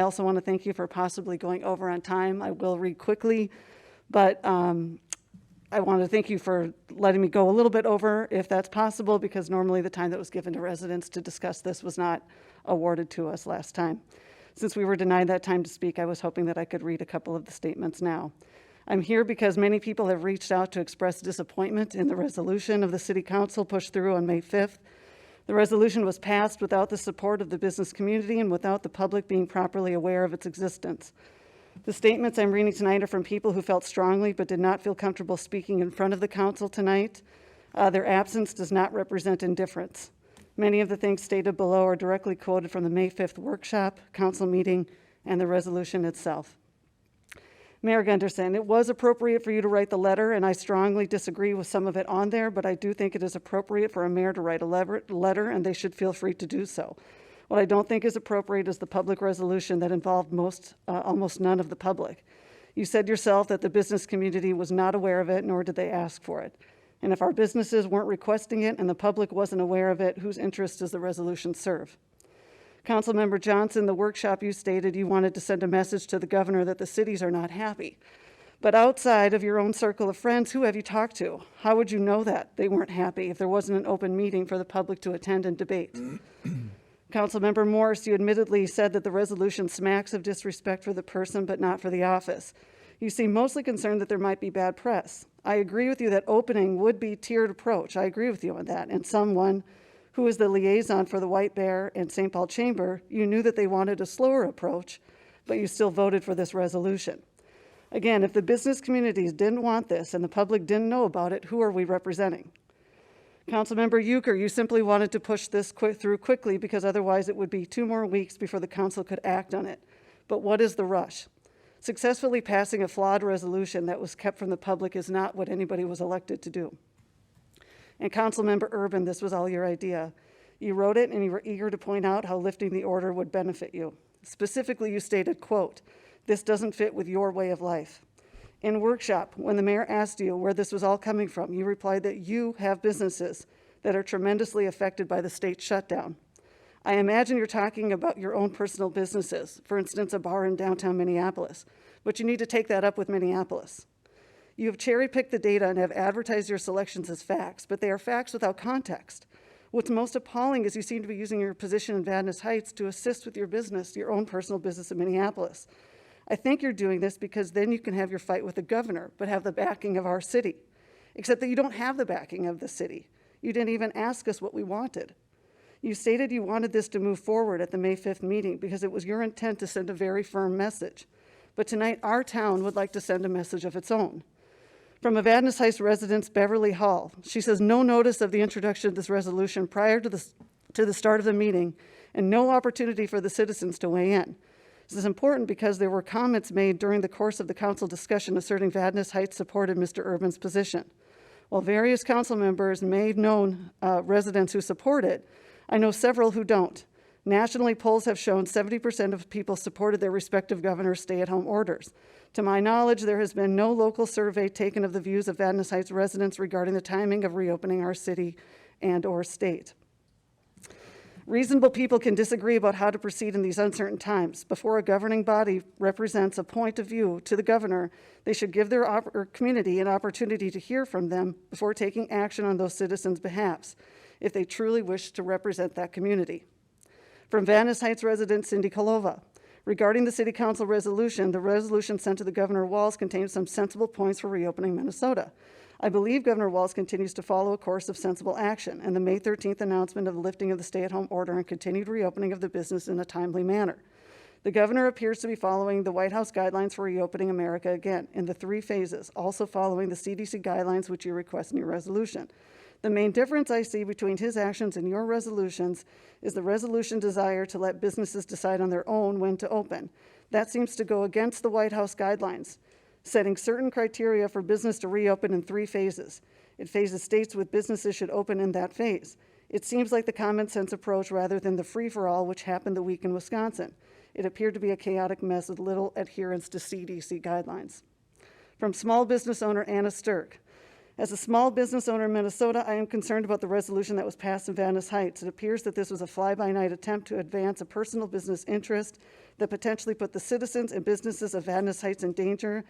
I also want to thank you for possibly going over on time. I will read quickly, but I want to thank you for letting me go a little bit over if that's possible, because normally the time that was given to residents to discuss this was not awarded to us last time. Since we were denied that time to speak, I was hoping that I could read a couple of the statements now. I'm here because many people have reached out to express disappointment in the resolution of the City Council pushed through on May 5th. The resolution was passed without the support of the business community and without the public being properly aware of its existence. The statements I'm reading tonight are from people who felt strongly but did not feel comfortable speaking in front of the council tonight. Their absence does not represent indifference. Many of the things stated below are directly quoted from the May 5th workshop, council meeting, and the resolution itself. Mayor Gunderson, it was appropriate for you to write the letter, and I strongly disagree with some of it on there, but I do think it is appropriate for a mayor to write a letter, and they should feel free to do so. What I don't think is appropriate is the public resolution that involved almost none of the public. You said yourself that the business community was not aware of it, nor did they ask for it. And if our businesses weren't requesting it and the public wasn't aware of it, whose interest does the resolution serve? Councilmember Johnson, the workshop you stated you wanted to send a message to the governor that the cities are not happy. But outside of your own circle of friends, who have you talked to? How would you know that they weren't happy if there wasn't an open meeting for the public to attend and debate? Councilmember Morse, you admittedly said that the resolution smacks of disrespect for the person, but not for the office. You seem mostly concerned that there might be bad press. I agree with you that opening would be tiered approach. I agree with you on that. And someone who is the liaison for the White Bear and St. Paul Chamber, you knew that they wanted a slower approach, but you still voted for this resolution. Again, if the business communities didn't want this and the public didn't know about it, who are we representing? Councilmember Euchre, you simply wanted to push this through quickly because otherwise it would be 2 more weeks before the council could act on it. But what is the rush? Successfully passing a flawed resolution that was kept from the public is not what anybody was elected to do. And Councilmember Urban, this was all your idea. You wrote it and you were eager to point out how lifting the order would benefit you. Specifically, you stated, quote, "This doesn't fit with your way of life." In workshop, when the mayor asked you where this was all coming from, you replied that you have businesses that are tremendously affected by the state shutdown. I imagine you're talking about your own personal businesses, for instance, a bar in downtown Minneapolis, but you need to take that up with Minneapolis. You have cherry-picked the data and have advertised your selections as facts, but they are facts without context. What's most appalling is you seem to be using your position in Vadnais Heights to assist with your business, your own personal business in Minneapolis. I think you're doing this because then you can have your fight with the governor, but have the backing of our city. Except that you don't have the backing of the city. You didn't even ask us what we wanted. You stated you wanted this to move forward at the May 5th meeting because it was your intent to send a very firm message. But tonight, our town would like to send a message of its own. From a Vadnais Heights residence, Beverly Hall, she says no notice of the introduction of this resolution prior to the start of the meeting and no opportunity for the citizens to weigh in. This is important because there were comments made during the course of the council discussion asserting Vadnais Heights supported Mr. Urban's position. While various council members may have known residents who support it, I know several who don't. Nationally, polls have shown 70% of people supported their respective governor's stay-at-home orders. To my knowledge, there has been no local survey taken of the views of Vadnais Heights residents regarding the timing of reopening our city and/or state. Reasonable people can disagree about how to proceed in these uncertain times. Before a governing body represents a point of view to the governor, they should give their community an opportunity to hear from them before taking action on those citizens' behalfs, if they truly wish to represent that community. From Vadnais Heights resident Cindy Kolova, regarding the City Council resolution, the resolution sent to the Governor Walz contains some sensible points for reopening Minnesota. I believe Governor Walz continues to follow a course of sensible action, and the May 13th announcement of the lifting of the stay-at-home order and continued reopening of the business in a timely manner. The governor appears to be following the White House guidelines for reopening America again in the 3 phases, also following the CDC guidelines which you request in your resolution. The main difference I see between his actions and your resolutions is the resolution desire to let businesses decide on their own when to open. That seems to go against the White House guidelines, setting certain criteria for business to reopen in 3 phases. It phases states with businesses should open in that phase. It seems like the common sense approach rather than the free-for-all which happened the week in Wisconsin. It appeared to be a chaotic mess with little adherence to CDC guidelines. From small business owner Anna Sturk. As a small business owner in Minnesota, I am concerned about the resolution that was passed in Vadnais Heights. It appears that this was a fly-by-night attempt to advance a personal business interest that potentially put the citizens and businesses of Vadnais Heights in danger.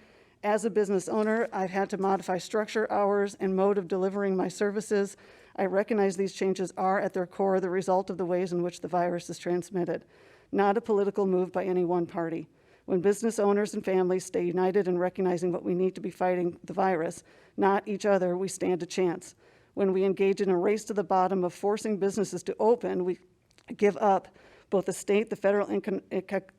As a business owner, I've had to modify structure, hours, and mode of delivering my services. I recognize these changes are, at their core, the result of the ways in which the virus is transmitted, not a political move by any one party. When business owners and families stay united in recognizing what we need to be fighting the virus, not each other, we stand a chance. When we engage in a race to the bottom of forcing businesses to open, we give up both the state, the federal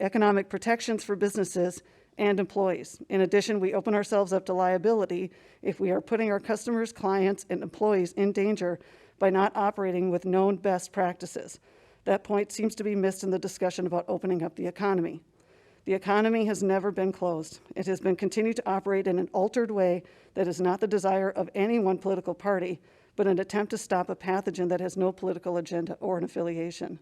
economic protections for businesses and employees. In addition, we open ourselves up to liability if we are putting our customers, clients, and employees in danger by not operating with known best practices. That point seems to be missed in the discussion about opening up the economy. The economy has never been closed. It has been continued to operate in an altered way that is not the desire of any one political party, but an attempt to stop a pathogen that has no political agenda or an affiliation.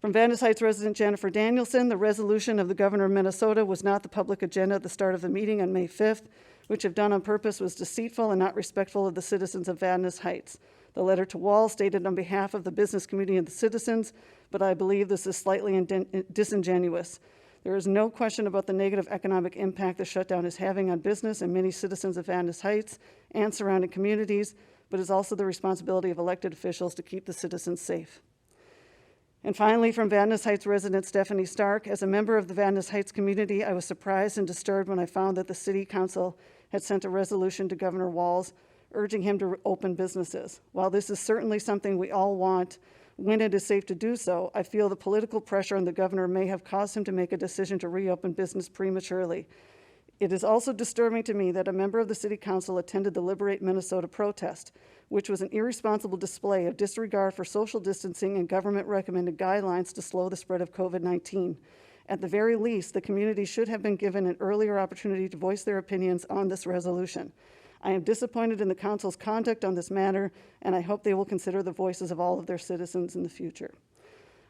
From Vadnais Heights resident Jennifer Danielson, the resolution of the governor of Minnesota was not the public agenda at the start of the meeting on May 5th, which, if done on purpose, was deceitful and not respectful of the citizens of Vadnais Heights. The letter to Wall stated on behalf of the business community and the citizens, but I believe this is slightly disingenuous. There is no question about the negative economic impact the shutdown is having on business and many citizens of Vadnais Heights and surrounding communities, but it's also the responsibility of elected officials to keep the citizens safe. And finally, from Vadnais Heights resident Stephanie Stark, as a member of the Vadnais Heights community, I was surprised and disturbed when I found that the city council had sent a resolution to Governor Walz urging him to open businesses. While this is certainly something we all want, when it is safe to do so, I feel the political pressure on the governor may have caused him to make a decision to reopen business prematurely. It is also disturbing to me that a member of the city council attended the Liberate Minnesota protest, which was an irresponsible display of disregard for social distancing and government-recommended guidelines to slow the spread of COVID-19. At the very least, the community should have been given an earlier opportunity to voice their opinions on this resolution. I am disappointed in the council's conduct on this matter, and I hope they will consider the voices of all of their citizens in the future.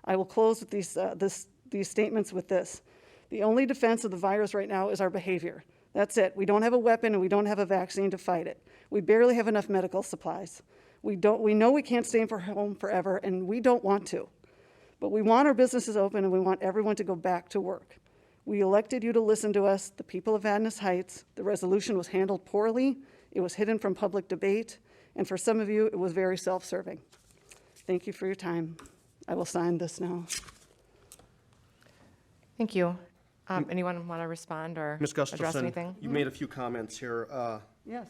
I will close with these statements with this. The only defense of the virus right now is our behavior. That's it. We don't have a weapon and we don't have a vaccine to fight it. We barely have enough medical supplies. We know we can't stay home forever, and we don't want to. But we want our businesses open, and we want everyone to go back to work. We elected you to listen to us, the people of Vadnais Heights. The resolution was handled poorly. It was hidden from public debate, and for some of you, it was very self-serving. Thank you for your time. I will sign this now. Thank you. Anyone want to respond or Ms. address Gustafson, anything? you made a few comments here. Yes.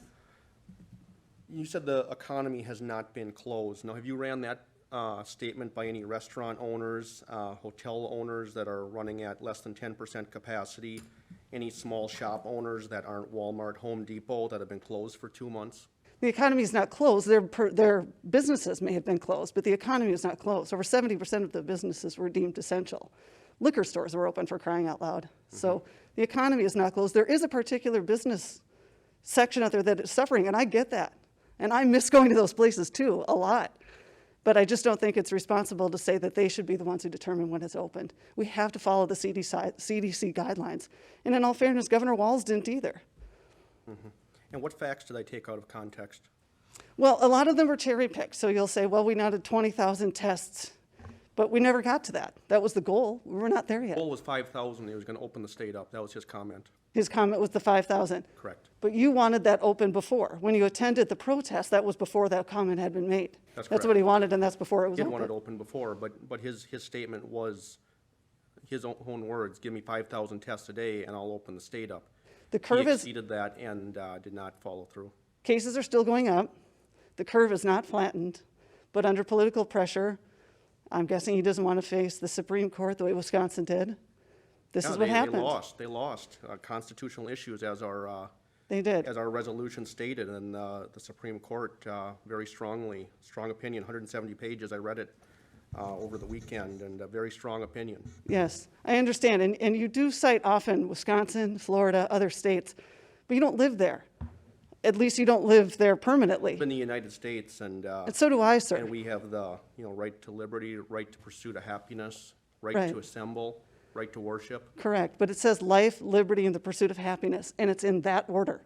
You said the economy has not been closed. Now, have you ran that statement by any restaurant owners, hotel owners that are running at less than 10% capacity, any small shop owners that aren't Walmart, Home Depot, that have been closed for 2 months? The economy is not closed. Their businesses may have been closed, but the economy is not closed. Over 70% of the businesses were deemed essential. Liquor stores were open, for crying out loud. Mm-hmm. So the economy is not closed. There is a particular business section out there that is suffering, and I get that. And I miss going to those places too, a lot. But I just don't think it's responsible to say that they should be the ones who determine when it's opened. We have to follow the CDC guidelines. And in all fairness, Governor Walz didn't either. Mm-hmm. And what facts did I take out of context? Well, a lot of them were cherry-picked. So you'll say, well, we now did 20,000 tests. But we never got to that. That was the goal. We were not there yet. The goal was 5,000. He was going to open the state up. That was his comment. His comment was the 5,000. Correct. But you wanted that open before. When you attended the protest, that was before that comment had been made. That's correct. That's what he wanted, and that's before it was He open. did want it open before, but his statement was his own words, give me 5,000 tests a day and I'll open the state up. The curve he exceeded that and did not follow through. Cases are still going up. The curve is not flattened. But under political pressure, I'm guessing he doesn't want to face the Supreme Court the way Wisconsin did. This is what happened. They lost constitutional issues as our they did. As our resolution stated, and the Supreme Court very strong opinion, 170 pages. I read it over the weekend, and a very strong opinion. Yes, I understand, and you do cite often Wisconsin, Florida, other states, but you don't live there. At least you don't live there permanently. In the United States, and so do I, sir. And we have the right to liberty, right to pursuit of happiness, right to assemble, right to worship. Correct, but it says life, liberty, and the pursuit of happiness, and it's in that order.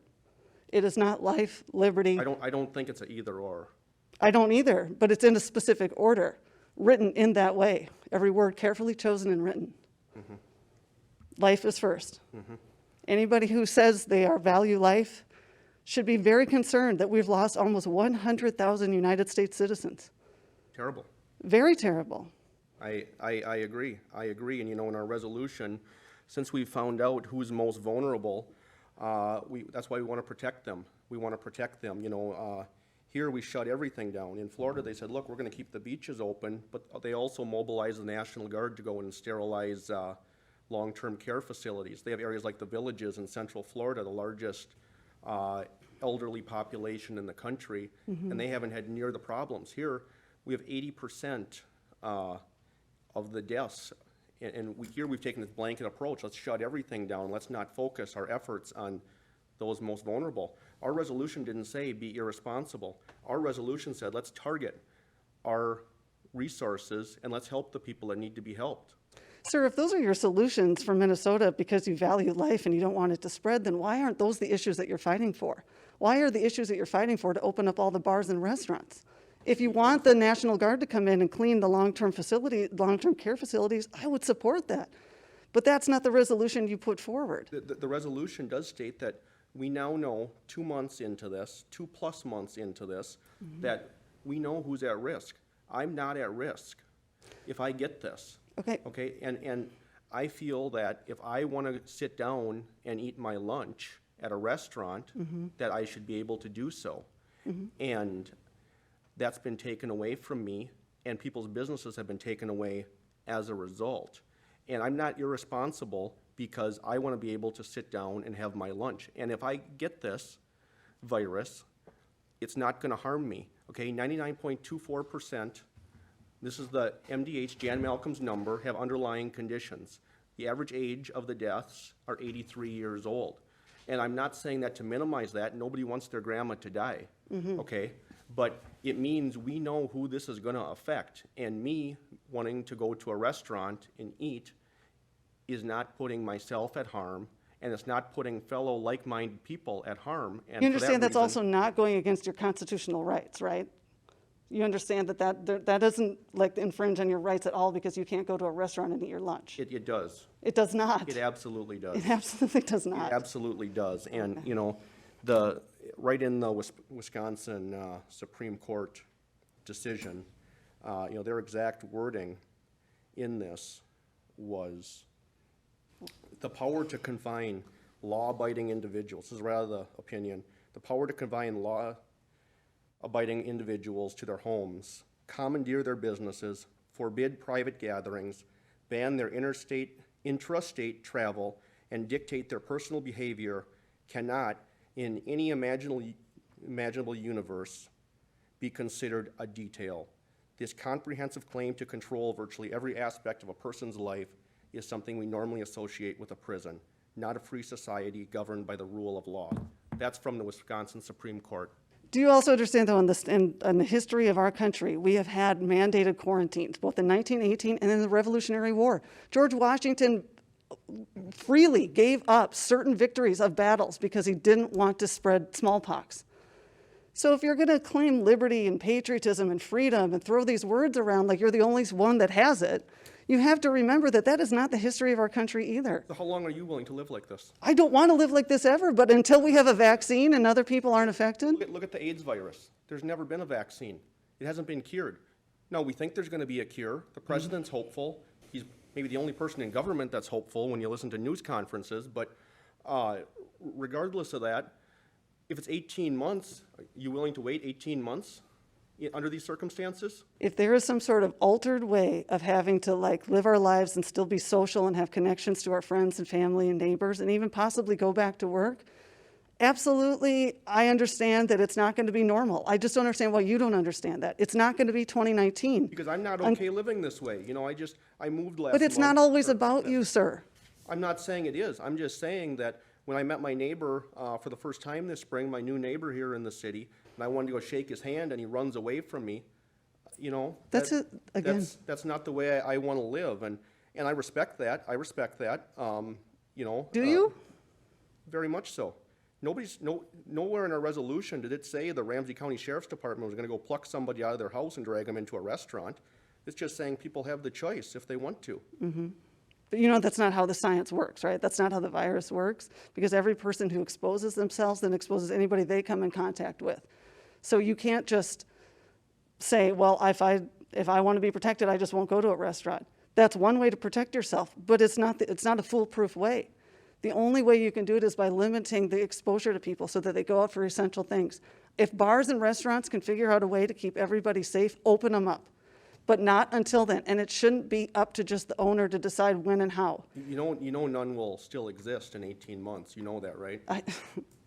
It is not life, liberty. I don't think it's an either or. I don't either, but it's in a specific order, written in that way. Every word carefully chosen and written. Mm-hmm. life is first. Anybody who says they are value life should be very concerned that we've lost almost 100,000 United States citizens. Terrible. Very terrible. I agree. I agree. And, you know, in our resolution, since we found out who's most vulnerable, that's why we want to protect them. We want to protect them. You know, here we shut everything down. In Florida, they said, look, we're going to keep the beaches open, but they also mobilized the National Guard to go in and sterilize long-term care facilities. They have areas like the Villages in Central Florida, the largest elderly population in the country, and they haven't had near the problems. Here, we have 80% of the deaths, and here we've taken this blanket approach. Let's shut everything down. Let's not focus our efforts on those most vulnerable. Our resolution didn't say be irresponsible. Our resolution said let's target our resources and let's help the people that need to be helped. Sir, if those are your solutions for Minnesota because you value life and you don't want it to spread, then why aren't those the issues that you're fighting for? Why are the issues that you're fighting for to open up all the bars and restaurants? If you want the National Guard to come in and clean the long-term care facilities, I would support that. But that's not the resolution you put forward. The resolution does state that we now know 2 months into this, 2+ months into this, that we know who's at risk. I'm not at risk if I get this. Okay. Okay, and I feel that if I want to sit down and eat my lunch at a restaurant, that I should be able to do so. And that's been taken away from me, and people's businesses have been taken away as a result. And I'm not irresponsible because I want to be able to sit down and have my lunch. And if I get this virus, it's not going to harm me. Okay, 99.24%, this is the MDH, Jan Malcolm's number, have underlying conditions. The average age of the deaths are 83 years old. And I'm not saying that to minimize that. Nobody wants their grandma to die, okay? But it means we know who this is going to affect. And me wanting to go to a restaurant and eat is not putting myself at harm, and it's not putting fellow like-minded people at harm. And You understand that's reason, also not going against your constitutional rights, right? You understand that doesn't like infringe on your rights at all because you can't go to a restaurant and eat your lunch. It does. It does not. It absolutely does. It absolutely does not. It absolutely does. And, you know, right in the Wisconsin Supreme Court decision, you know, their exact wording in this was the power to confine law-abiding individuals, this is rather the opinion, the power to confine law-abiding individuals to their homes, commandeer their businesses, forbid private gatherings, ban their intrastate travel, and dictate their personal behavior cannot, in any imaginable universe, be considered a detail. This comprehensive claim to control virtually every aspect of a person's life is something we normally associate with a prison, not a free society governed by the rule of law. That's from the Wisconsin Supreme Court. Do you also understand, though, in the history of our country, we have had mandated quarantines, both in 1918 and in the Revolutionary War. George Washington freely gave up certain victories of battles because he didn't want to spread smallpox. So if you're going to claim liberty and patriotism and freedom and throw these words around like you're the only one that has it, you have to remember that that is not the history of our country either. So how long are you willing to live like this? I don't want to live like this ever, but until we have a vaccine and other people aren't affected. Look at the AIDS virus. There's never been a vaccine. It hasn't been cured. No, we think there's going to be a cure. The president's hopeful. He's maybe the only person in government that's hopeful when you listen to news conferences. But regardless of that, if it's 18 months, are you willing to wait 18 months under these circumstances? If there is some sort of altered way of having to live our lives and still be social and have connections to our friends and family and neighbors and even possibly go back to work, absolutely, I understand that it's not going to be normal. I just don't understand why you don't understand that. It's not going to be 2019. Because I'm not okay living this way. You know, I moved last month. But it's not always about you, sir. I'm not saying it is. I'm just saying that when I met my neighbor for the first time this spring, my new neighbor here in the city, and I wanted to go shake his hand and he runs away from me, you know. That's That's not the way I want to live. And I respect that. You know. Do you? Very much so. Nowhere in our resolution did it say the Ramsey County Sheriff's Department was going to go pluck somebody out of their house and drag them into a restaurant. It's just saying people have the choice if they want to. But you know that's not how the science works, right? That's not how the virus works, because every person who exposes themselves then exposes anybody they come in contact with. So you can't just say, well, if I want to be protected, I just won't go to a restaurant. That's one way to protect yourself, but it's not a foolproof way. The only way you can do it is by limiting the exposure to people so that they go out for essential things. If bars and restaurants can figure out a way to keep everybody safe, open them up. But not until then, and it shouldn't be up to just the owner to decide when and how. You know none will still exist in 18 months. You know that, right?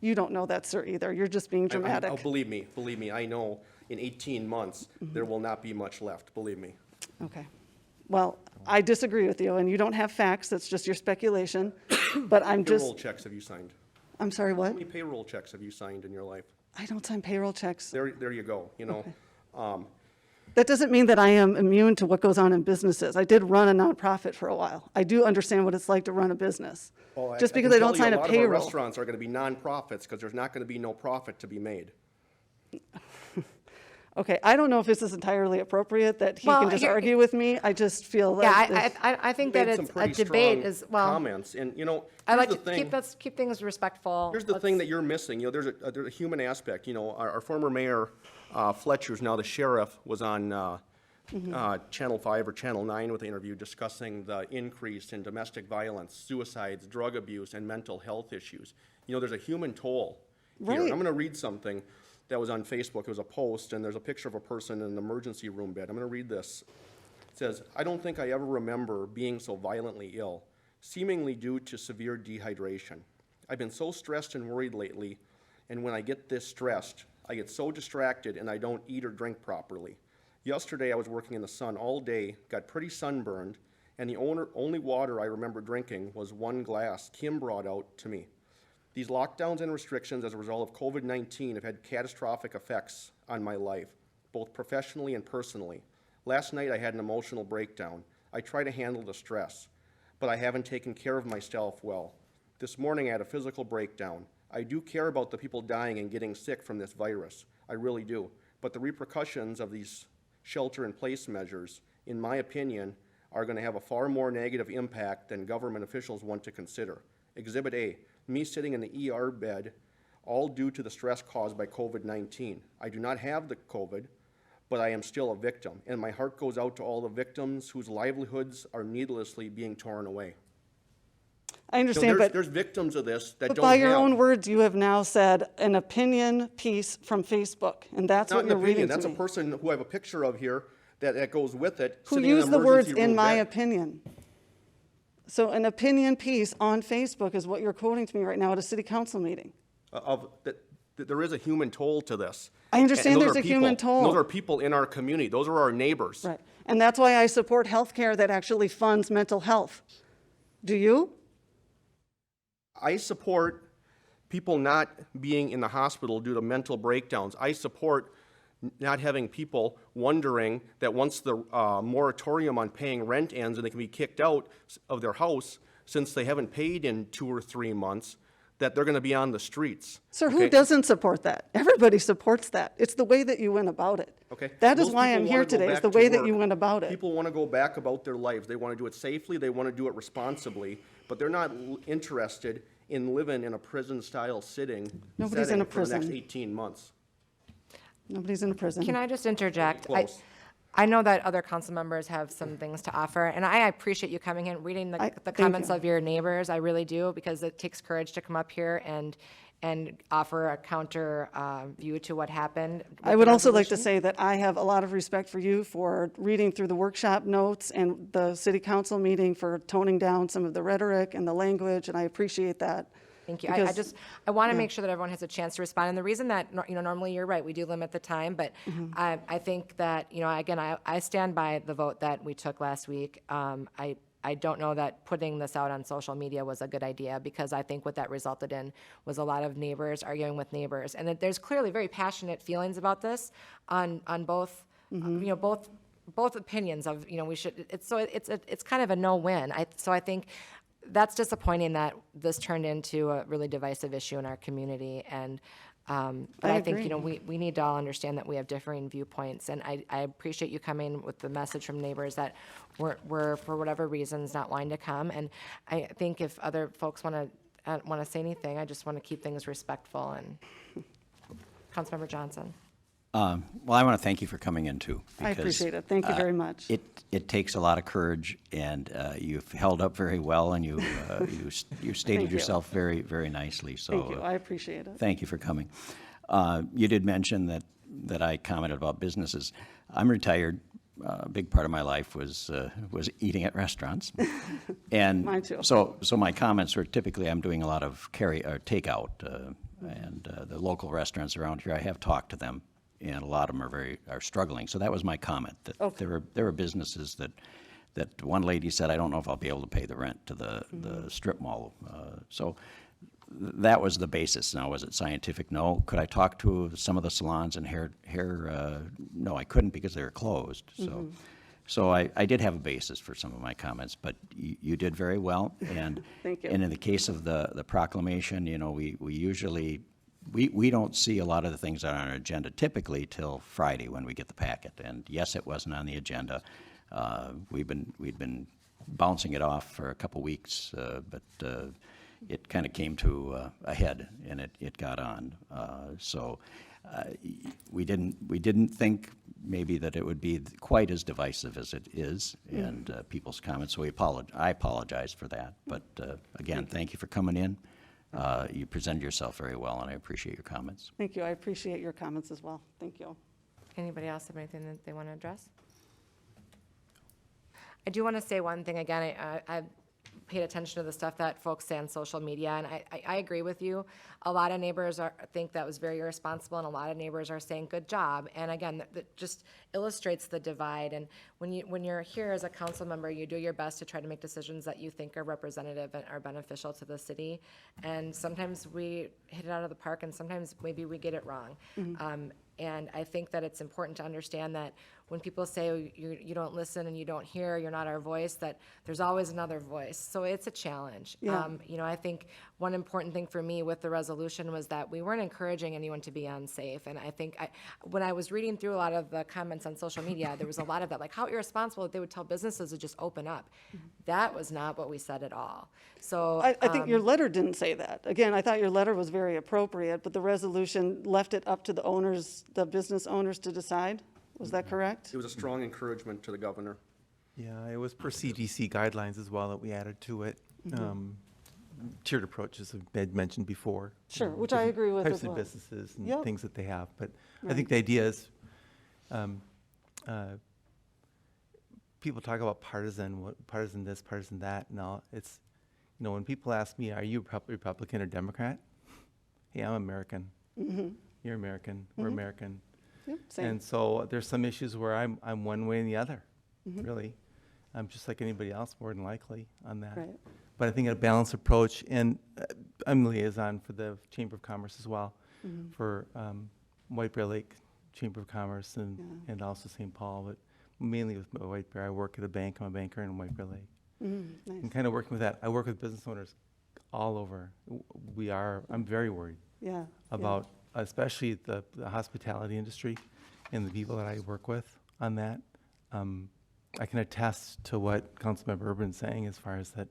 You don't know that, sir, either. You're just being dramatic. Oh, believe me, I know in 18 months, there will not be much left, believe me. Okay. Well, I disagree with you, and you don't have facts. That's just your speculation. But I'm just. Payroll checks have you signed? I'm sorry, what? How many payroll checks have you signed in your life? I don't sign payroll checks. There you go, you know. Okay. That doesn't mean that I am immune to what goes on in businesses. I did run a nonprofit for a while. I do understand what it's like to run a business. Well, Just because I I don't sign a A lot of our payroll. restaurants are going to be nonprofits because there's not going to be no profit to be made. Okay, I don't know if this is entirely appropriate that he Well, can just here- argue with me. I just feel like Yeah, this- I think You that made some it's a pretty debate strong is, well, comments, and you know, I like here's to the thing. keep things respectful. Here's the thing that you're missing. You know, there's a human aspect. You know, our former mayor, Fletcher, who's now the sheriff, was on Channel 5 or Channel 9 with an interview discussing the increase in domestic violence, suicides, drug abuse, and mental health issues. You know, there's a human toll here. Right. I'm going to read something that was on Facebook. It was a post, and there's a picture of a person in an emergency room bed. I'm going to read this. It says, "I don't think I ever remember being so violently ill, seemingly due to severe dehydration. I've been so stressed and worried lately, and when I get this stressed, I get so distracted and I don't eat or drink properly. Yesterday I was working in the sun all day, got pretty sunburned, and the only water I remember drinking was one glass Kim brought out to me. These lockdowns and restrictions as a result of COVID-19 have had catastrophic effects on my life, both professionally and personally. Last night I had an emotional breakdown. I try to handle the stress, but I haven't taken care of myself well. This morning I had a physical breakdown. I do care about the people dying and getting sick from this virus. I really do. But the repercussions of these shelter-in-place measures, in my opinion, are going to have a far more negative impact than government officials want to consider. Exhibit A, me sitting in the ER bed, all due to the stress caused by COVID-19. I do not have the COVID, but I am still a victim, and my heart goes out to all the victims whose livelihoods are needlessly being torn away." I You know, understand, but there's victims of this that don't by your have. own words, you have now said an opinion piece from Facebook, and that's Not what an you're opinion, reading that's to a me. person who I have a picture of here that goes with it. Who sitting in an used the words emergency "in room my bed. opinion." So an opinion piece on Facebook is what you're quoting to me right now at a city council meeting. That there is a human toll to this. I understand And those there's are a human people. toll. Those are people in our community. Those are our neighbors. Right. And that's why I support healthcare that actually funds mental health. Do you? I support people not being in the hospital due to mental breakdowns. I support not having people wondering that once the moratorium on paying rent ends and they can be kicked out of their house since they haven't paid in 2 or 3 months, that they're going to be on the streets. Sir, Okay? who doesn't support that? Everybody supports that. It's the way that you went about it. Okay. That is Those why people I'm wanna here go today, is back the to way that work. you went about it. People want to go back about their lives. They want to do it safely. They want to do it responsibly, but they're not interested in living in a prison-style setting Nobody's setting in a for the next prison. 18 months. Nobody's in a prison. Can I just interject? Close. I know that other council members have some things to offer, and I appreciate you coming in, reading the thank comments you. of your neighbors. I really do, because it takes courage to come up here and offer a counter view to what happened. with I the would also like to resolution. say that I have a lot of respect for you for reading through the workshop notes and the city council meeting, for toning down some of the rhetoric and the language, and I appreciate that. Thank you. Because- I want to make sure that everyone has a chance to respond. And the reason that, normally you're right, we do limit the time, but Mm-hmm. I think that, again, I stand by the vote that we took last week. I don't know that putting this out on social media was a good idea, because I think what that resulted in was a lot of neighbors arguing with neighbors. And that there's clearly very passionate feelings about this on both, both opinions of, we should, it's kind of a no-win. So I think that's disappointing that this turned into a really divisive issue in our community. And But I I think, you agree. know, we need to all understand that we have differing viewpoints, and I appreciate you coming with the message from neighbors that we're, for whatever reasons, not wanting to come. And I think if other folks want to say anything, I just want to keep things respectful. And Councilmember Johnson. Well, I want to thank you for coming in too. I because, appreciate it. Thank you very much. It takes a lot of courage, and you've held up very well, and you stated you. yourself very, very nicely. So Thank you. I appreciate it. thank you for coming. You did mention that I commented about businesses. I'm retired. A big part of my life was eating at restaurants, and Mine too. So my comments were typically I'm doing a lot of takeout, and the local restaurants around here. I have talked to them, and a lot of them are struggling. So that was my comment, that Okay. there were businesses that one lady said, I don't know if I'll be able to pay the rent to the strip mall. So that was the basis. Now, was it scientific? No. Could I talk to some of the salons and hair? No, I couldn't because they were closed. So I did have a basis for some of my comments, but you did very well. And Thank you. And in the case of the proclamation, you know, we usually we don't see a lot of the things on our agenda typically till Friday when we get the packet. And yes, it wasn't on the agenda. We'd been bouncing it off for a couple weeks, but it kind of came to a head, and it got on. We didn't think maybe that it would be quite as divisive as it is, and people's comments. So I apologize for that. But again, thank you for coming in. You presented yourself very well, and I appreciate your comments. Thank you. I appreciate your comments as well. Thank you. Anybody else have anything that they want to address? I do want to say one thing again. I paid attention to the stuff that folks say on social media, and I agree with you. A lot of neighbors think that was very irresponsible, and a lot of neighbors are saying good job. And again, that just illustrates the divide. And when you're here as a council member, you do your best to try to make decisions that you think are representative and are beneficial to the city. And sometimes we hit it out of the park, and sometimes maybe we get it wrong. And I think that it's important to understand that when people say, oh, you don't listen and you don't hear, you're not our voice, that there's always another voice. So it's a challenge. Yeah. You know, I think one important thing for me with the resolution was that we weren't encouraging anyone to be unsafe. And I think when I was reading through a lot of the comments on social media, there was a lot of that, like how irresponsible that they would tell businesses to just open up. That was not what we said at all. So I think your letter didn't say that. Again, I thought your letter was very appropriate, but the resolution left it up to the owners, the business owners to decide. Was that correct? It was a strong encouragement to the governor. Yeah, it was per CDC guidelines as well that we added to it. Tiered approaches have been mentioned before. Sure, which I agree with Types as of well. businesses and Yep. things that they have. But I Right. think the idea is, people talk about partisan this, partisan that. No, it's, you know, when people ask me, are you Republican or Democrat? Hey, I'm American. You're American. We're American. Yep, same. And so there's some issues where I'm one way and the other, really. I'm just like anybody else, more than likely, on that. Right. But I think a balanced approach, and I'm liaison for the Chamber of Commerce as well, for White Bear Lake Chamber of Commerce and also St. Paul, but mainly with White Bear. I work at a bank. I'm a banker in White Bear Lake. Nice. And kind of working with that. I work with business owners all over. I'm very worried Yeah. about especially the hospitality industry and the people that I work with on that. I can attest to what Councilmember Urban's saying as far as that,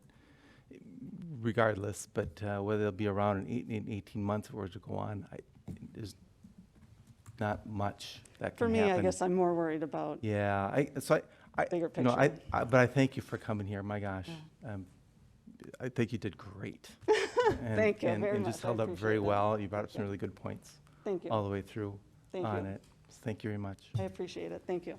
regardless, but whether they'll be around in 18 months if it were to go on, there's not much that can For me, happen. I guess I'm more worried about, Yeah, Bigger you know, picture. but I thank you for coming here. My gosh, I think you did great. Thank you and very just much. I held up very appreciate that. well. You brought up some really good points thank you. all the way through Thank on you. it. So thank you very much. I appreciate it. Thank you.